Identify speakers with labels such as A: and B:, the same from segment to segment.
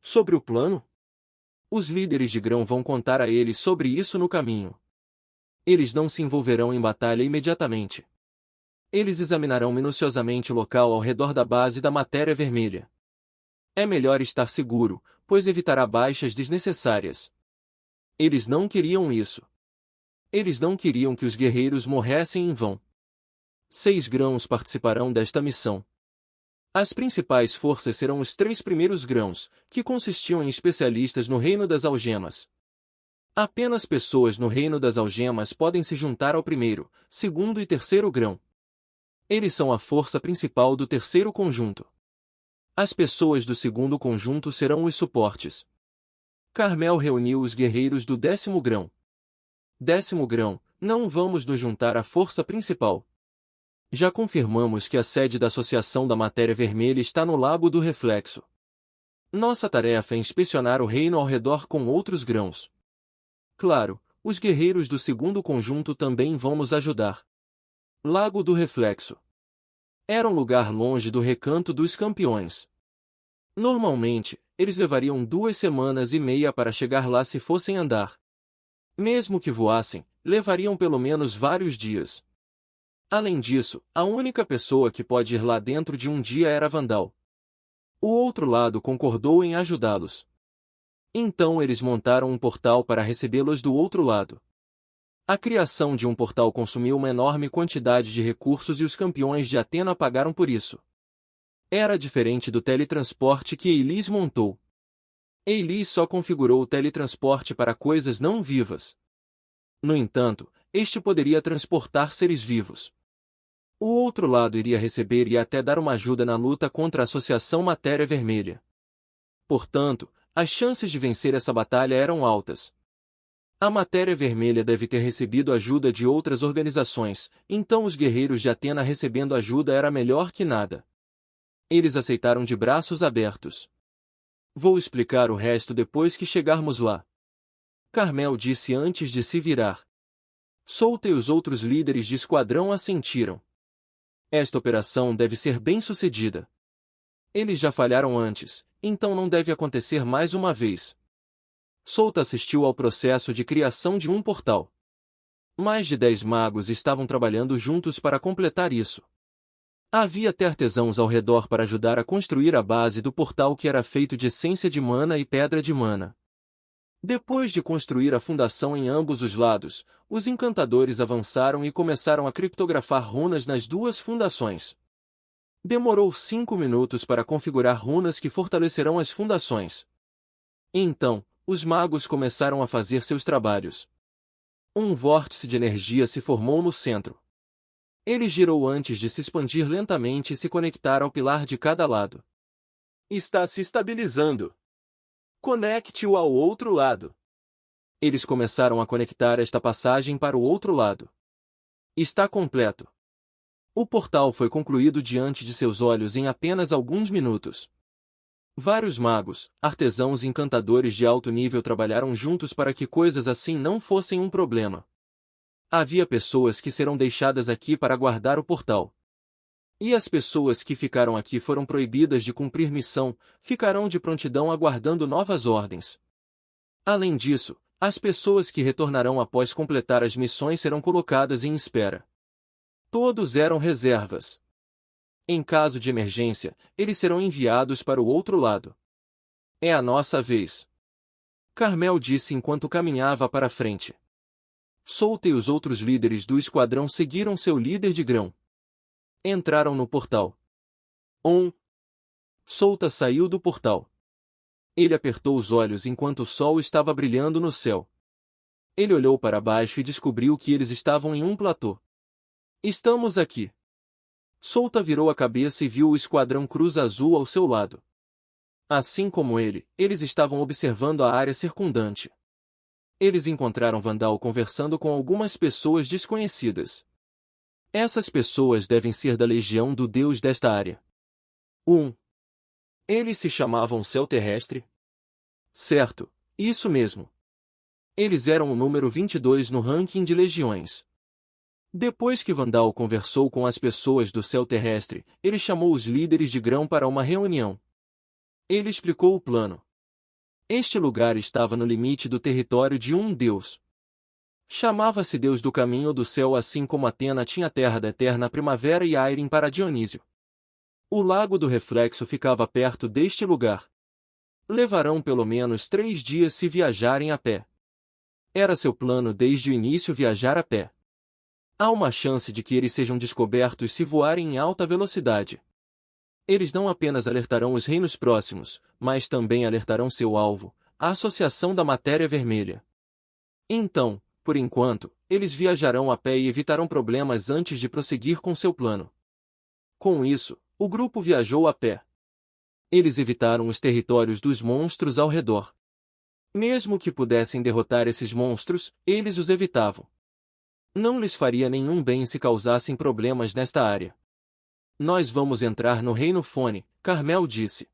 A: Sobre o plano? Os líderes de grão vão contar a eles sobre isso no caminho. Eles não se envolverão em batalha imediatamente. Eles examinarão minuciosamente o local ao redor da base da matéria vermelha. É melhor estar seguro, pois evitará baixas desnecessárias. Eles não queriam isso. Eles não queriam que os guerreiros morressem em vão. 6 grãos participarão desta missão. As principais forças serão os 3 primeiros grãos, que consistiam em especialistas no reino das algemas. Apenas pessoas no reino das algemas podem se juntar ao primeiro, segundo e terceiro grão. Eles são a força principal do terceiro conjunto. As pessoas do segundo conjunto serão os suportes. Carmel reuniu os guerreiros do 10º grão. 10º grão, não vamos nos juntar à força principal. Já confirmamos que a sede da Associação da Matéria Vermelha está no Lago do Reflexo. Nossa tarefa é inspecionar o reino ao redor com outros grãos. Claro, os guerreiros do segundo conjunto também vão nos ajudar. Lago do Reflexo. Era um lugar longe do Recanto dos Campeões. Normalmente, eles levariam 2 semanas e meia para chegar lá se fossem andar. Mesmo que voassem, levariam pelo menos vários dias. Além disso, a única pessoa que pode ir lá dentro de um dia era Vandal. O outro lado concordou em ajudá-los. Então eles montaram um portal para recebê-los do outro lado. A criação de um portal consumiu uma enorme quantidade de recursos e os campeões de Atena pagaram por isso. Era diferente do teletransporte que Eilis montou. Eilis só configurou o teletransporte para coisas não vivas. No entanto, este poderia transportar seres vivos. O outro lado iria receber e até dar uma ajuda na luta contra a Associação Matéria Vermelha. Portanto, as chances de vencer essa batalha eram altas. A Matéria Vermelha deve ter recebido ajuda de outras organizações, então os guerreiros de Atena recebendo ajuda era melhor que nada. Eles aceitaram de braços abertos. Vou explicar o resto depois que chegarmos lá. Carmel disse antes de se virar. Solta e os outros líderes de esquadrão assentiram. Esta operação deve ser bem-sucedida. Eles já falharam antes, então não deve acontecer mais uma vez. Solta assistiu ao processo de criação de um portal. Mais de 10 magos estavam trabalhando juntos para completar isso. Havia até artesãos ao redor para ajudar a construir a base do portal que era feito de essência de mana e pedra de mana. Depois de construir a fundação em ambos os lados, os encantadores avançaram e começaram a criptografar runas nas 2 fundações. Demorou 5 minutos para configurar runas que fortalecerão as fundações. Então, os magos começaram a fazer seus trabalhos. Um vórtice de energia se formou no centro. Ele girou antes de se expandir lentamente e se conectar ao pilar de cada lado. Está se estabilizando. Conecte-o ao outro lado. Eles começaram a conectar esta passagem para o outro lado. Está completo. O portal foi concluído diante de seus olhos em apenas alguns minutos. Vários magos, artesãos e encantadores de alto nível trabalharam juntos para que coisas assim não fossem um problema. Havia pessoas que serão deixadas aqui para guardar o portal. E as pessoas que ficaram aqui foram proibidas de cumprir missão, ficarão de prontidão aguardando novas ordens. Além disso, as pessoas que retornarão após completar as missões serão colocadas em espera. Todos eram reservas. Em caso de emergência, eles serão enviados para o outro lado. É a nossa vez. Carmel disse enquanto caminhava para frente. Solta e os outros líderes do esquadrão seguiram seu líder de grão. Entraram no portal. Solta saiu do portal. Ele apertou os olhos enquanto o sol estava brilhando no céu. Ele olhou para baixo e descobriu que eles estavam em um platô. Estamos aqui. Solta virou a cabeça e viu o esquadrão Cruz Azul ao seu lado. Assim como ele, eles estavam observando a área circundante. Eles encontraram Vandal conversando com algumas pessoas desconhecidas. Essas pessoas devem ser da legião do deus desta área. Eles se chamavam Céu Terrestre? Certo, isso mesmo. Eles eram o número 22 no ranking de legiões. Depois que Vandal conversou com as pessoas do Céu Terrestre, ele chamou os líderes de grão para uma reunião. Ele explicou o plano. Este lugar estava no limite do território de um deus. Chamava-se Deus do Caminho do Céu, assim como Atena tinha a terra da eterna primavera e Airin para Dionísio. O Lago do Reflexo ficava perto deste lugar. Levarão pelo menos 3 dias se viajarem a pé. Era seu plano desde o início viajar a pé. Há uma chance de que eles sejam descobertos se voarem em alta velocidade. Eles não apenas alertarão os reinos próximos, mas também alertarão seu alvo, a Associação da Matéria Vermelha. Então, por enquanto, eles viajarão a pé e evitarão problemas antes de prosseguir com seu plano. Com isso, o grupo viajou a pé. Eles evitaram os territórios dos monstros ao redor. Mesmo que pudessem derrotar esses monstros, eles os evitavam. Não lhes faria nenhum bem se causassem problemas nesta área. Nós vamos entrar no reino Fone, Carmel disse.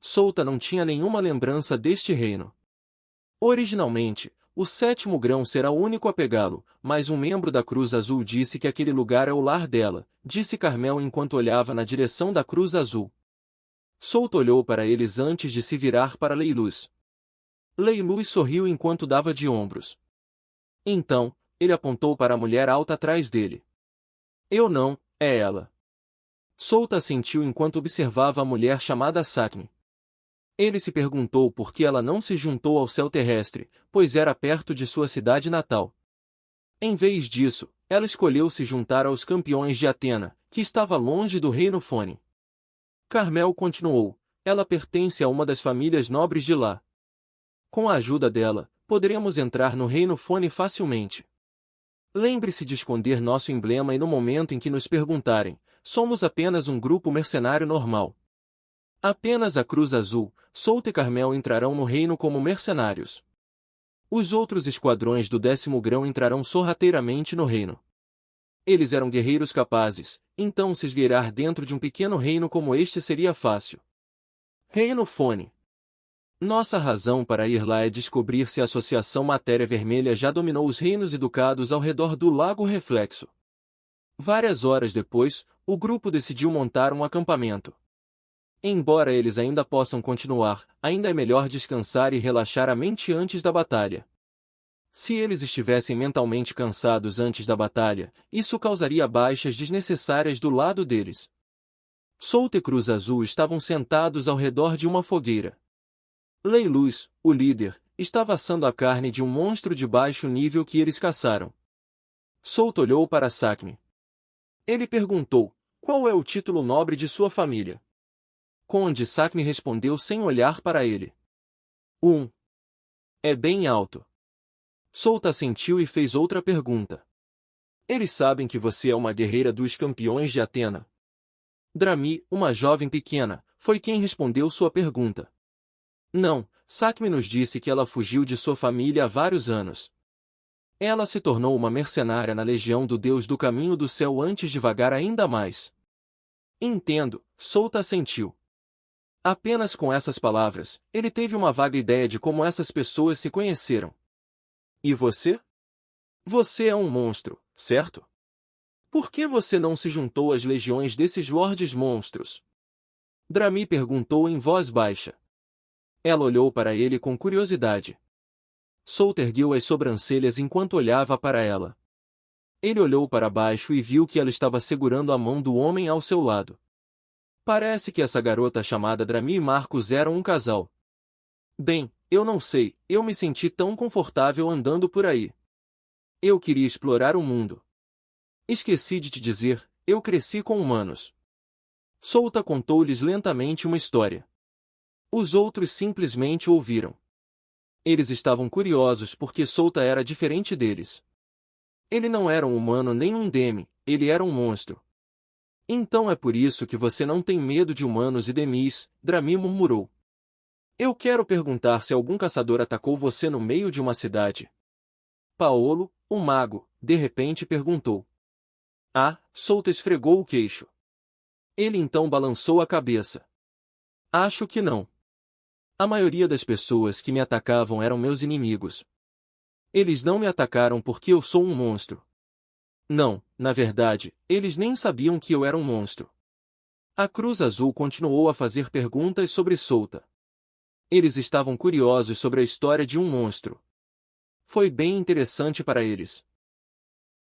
A: Solta não tinha nenhuma lembrança deste reino. Originalmente, o 7º grão será o único a pegá-lo, mas um membro da Cruz Azul disse que aquele lugar é o lar dela, disse Carmel enquanto olhava na direção da Cruz Azul. Solta olhou para eles antes de se virar para Leiluz. Leiluz sorriu enquanto dava de ombros. Então, ele apontou para a mulher alta atrás dele. Eu não, é ela. Solta assentiu enquanto observava a mulher chamada Sakme. Ele se perguntou por que ela não se juntou ao céu terrestre, pois era perto de sua cidade natal. Em vez disso, ela escolheu se juntar aos campeões de Atena, que estava longe do reino Fone. Carmel continuou, ela pertence a uma das famílias nobres de lá. Com a ajuda dela, poderemos entrar no reino Fone facilmente. Lembre-se de esconder nosso emblema e no momento em que nos perguntarem, somos apenas um grupo mercenário normal. Apenas a Cruz Azul, Solta e Carmel entrarão no reino como mercenários. Os outros esquadrões do 10º grão entrarão sorrateiramente no reino. Eles eram guerreiros capazes, então se esgueirar dentro de um pequeno reino como este seria fácil. Reino Fone. Nossa razão para ir lá é descobrir se a Associação Matéria Vermelha já dominou os reinos e ducados ao redor do Lago Reflexo. Várias horas depois, o grupo decidiu montar um acampamento. Embora eles ainda possam continuar, ainda é melhor descansar e relaxar a mente antes da batalha. Se eles estivessem mentalmente cansados antes da batalha, isso causaria baixas desnecessárias do lado deles. Solta e Cruz Azul estavam sentados ao redor de uma fogueira. Leiluz, o líder, estava assando a carne de um monstro de baixo nível que eles caçaram. Solta olhou para Sakme. Ele perguntou, qual é o título nobre de sua família? Conde Sakme respondeu sem olhar para ele. É bem alto. Solta assentiu e fez outra pergunta. Eles sabem que você é uma guerreira dos campeões de Atena. Drami, uma jovem pequena, foi quem respondeu sua pergunta. Não, Sakme nos disse que ela fugiu de sua família há vários anos. Ela se tornou uma mercenária na legião do Deus do Caminho do Céu antes de vagar ainda mais. Entendo, Solta assentiu. Apenas com essas palavras, ele teve uma vaga ideia de como essas pessoas se conheceram. E você? Você é um monstro, certo? Por que você não se juntou às legiões desses lordes monstros? Drami perguntou em voz baixa. Ela olhou para ele com curiosidade. Solta ergueu as sobrancelhas enquanto olhava para ela. Ele olhou para baixo e viu que ela estava segurando a mão do homem ao seu lado. Parece que essa garota chamada Drami e Marcos eram um casal. Bem, eu não sei, eu me senti tão confortável andando por aí. Eu queria explorar o mundo. Esqueci de te dizer, eu cresci com humanos. Solta contou-lhes lentamente uma história. Os outros simplesmente ouviram. Eles estavam curiosos porque Solta era diferente deles. Ele não era um humano nem um demi, ele era um monstro. Então é por isso que você não tem medo de humanos e demis, Drami murmurou. Eu quero perguntar se algum caçador atacou você no meio de uma cidade. Paolo, o mago, de repente perguntou. Ah, Solta esfregou o queixo. Ele então balançou a cabeça. Acho que não. A maioria das pessoas que me atacavam eram meus inimigos. Eles não me atacaram porque eu sou um monstro. Não, na verdade, eles nem sabiam que eu era um monstro. A Cruz Azul continuou a fazer perguntas sobre Solta. Eles estavam curiosos sobre a história de um monstro. Foi bem interessante para eles.